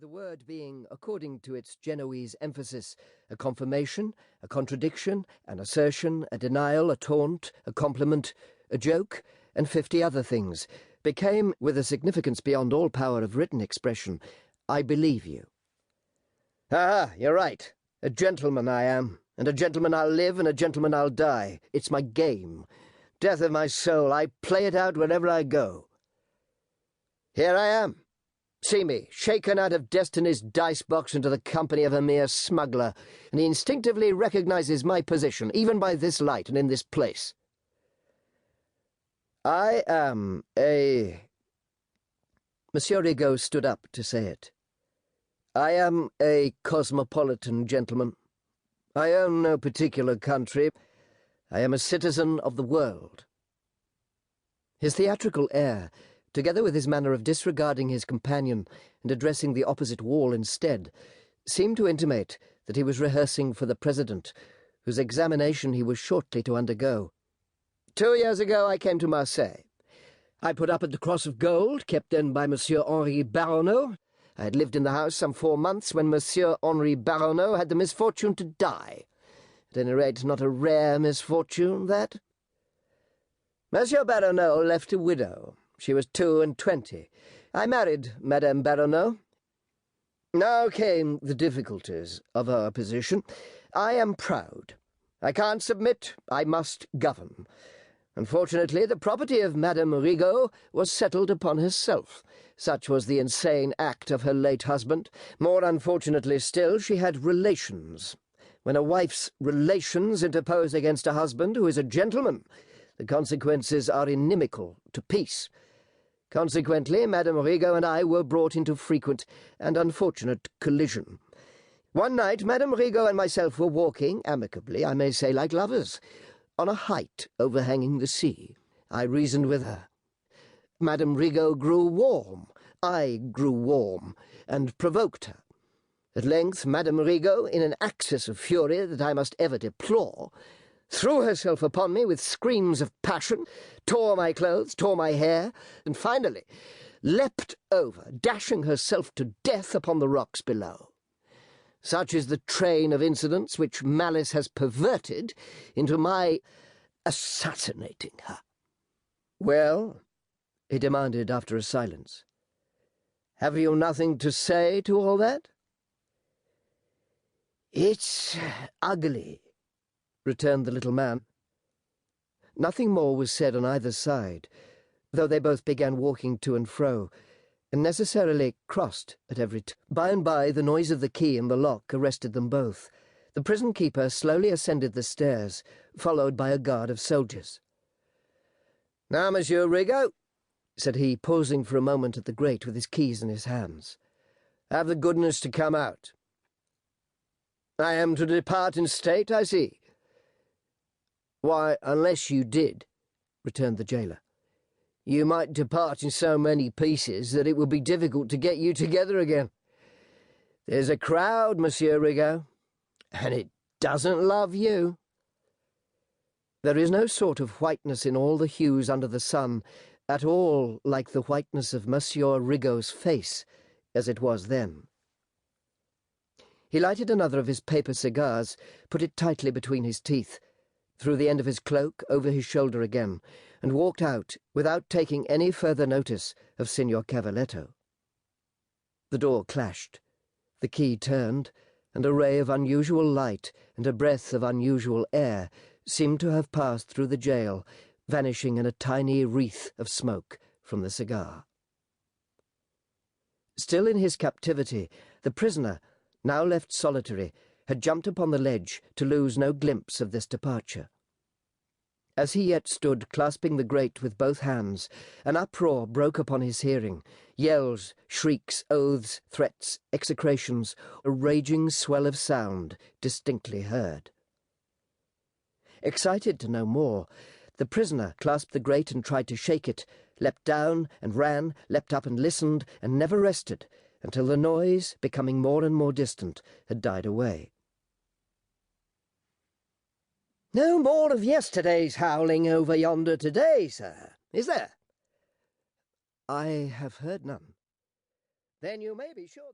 the word being, according to its Genoese emphasis, a confirmation, a contradiction, an assertion, a denial, a taunt, a compliment, a joke, and 50 other things, became, with a significance beyond all power of written expression, I believe you. Ah, you're right. A gentleman I am, and a gentleman I'll live, and a gentleman I'll die. It's my game. Death of my soul, I play it out wherever I go. Here I am. See me, shaken out of destiny's dice-box into the company of a mere smuggler, and he instinctively recognizes my position, even by this light and in this place. I am a... Monsieur Rigaud stood up to say it. I am a cosmopolitan gentleman. I own no particular country. I am a citizen of the world. His theatrical air, together with his manner of disregarding his companion and addressing the opposite wall instead, seemed to intimate that he was rehearsing for the president, whose examination he was shortly to undergo. 2 years ago I came to Marseille. I put up at the Cross of Gold, kept then by Monsieur Henri Baronneau. I had lived in the house some 4 months when Monsieur Henri Baronneau had the misfortune to die. At any rate, not a rare misfortune, that. Monsieur Baronneau left a widow. She was 22. I married Madame Baronneau. Now came the difficulties of her position. I am proud. I can't submit. I must govern. Unfortunately, the property of Madame Rigaud was settled upon herself. Such was the insane act of her late husband. More unfortunately still, she had relations. When a wife's relations interpose against a husband who is a gentleman, the consequences are inimical to peace. Consequently, Madame Rigaud and I were brought into frequent and unfortunate collision. One night, Madame Rigaud and myself were walking, amicably, I may say like lovers, on a height overhanging the sea. I reasoned with her. Madame Rigaud grew warm. I grew warm, and provoked her. At length, Madame Rigaud, in an access of fury that I must ever deplore, threw herself upon me with screams of passion, tore my clothes, tore my hair, and finally leapt over, dashing herself to death upon the rocks below. Such is the train of incidents which malice has perverted into my assassinating her. Well, he demanded after a silence, have you nothing to say to all that? It's ugly, returned the little man. Nothing more was said on either side, though they both began walking to and fro, and necessarily crossed at every By and by the noise of the key in the lock arrested them both. The prison keeper slowly ascended the stairs, followed by a guard of soldiers. "Now, Monsieur Rigaud," said he, pausing for a moment at the grate with his keys in his hands, "have the goodness to come out." "I am to depart in state, I see." "Why, unless you did," returned the jailer, "you might depart in so many pieces that it would be difficult to get you together again. There's a crowd, Monsieur Rigaud, and it doesn't love you." There is no sort of whiteness in all the hues under the sun, at all like the whiteness of Monsieur Rigaud's face, as it was then. He lighted another of his paper cigars, put it tightly between his teeth, threw the end of his cloak over his shoulder again, and walked out without taking any further notice of Signor Cavaletto. The door clashed, the key turned, and a ray of unusual light and a breath of unusual air seemed to have passed through the jail, vanishing in a tiny wreath of smoke from the cigar. Still in his captivity, the prisoner, now left solitary, had jumped upon the ledge to lose no glimpse of this departure. As he yet stood clasping the grate with both hands, an uproar broke upon his hearing, yells, shrieks, oaths, threats, execrations, a raging swell of sound distinctly heard. Excited to know more, the prisoner clasped the grate and tried to shake it, leapt down and ran, leapt up and listened, and never rested, until the noise, becoming more and more distant, had died away. "No more of yesterday's howling over yonder today, sir, is there?" "I have heard none." "Then you may be sure that..."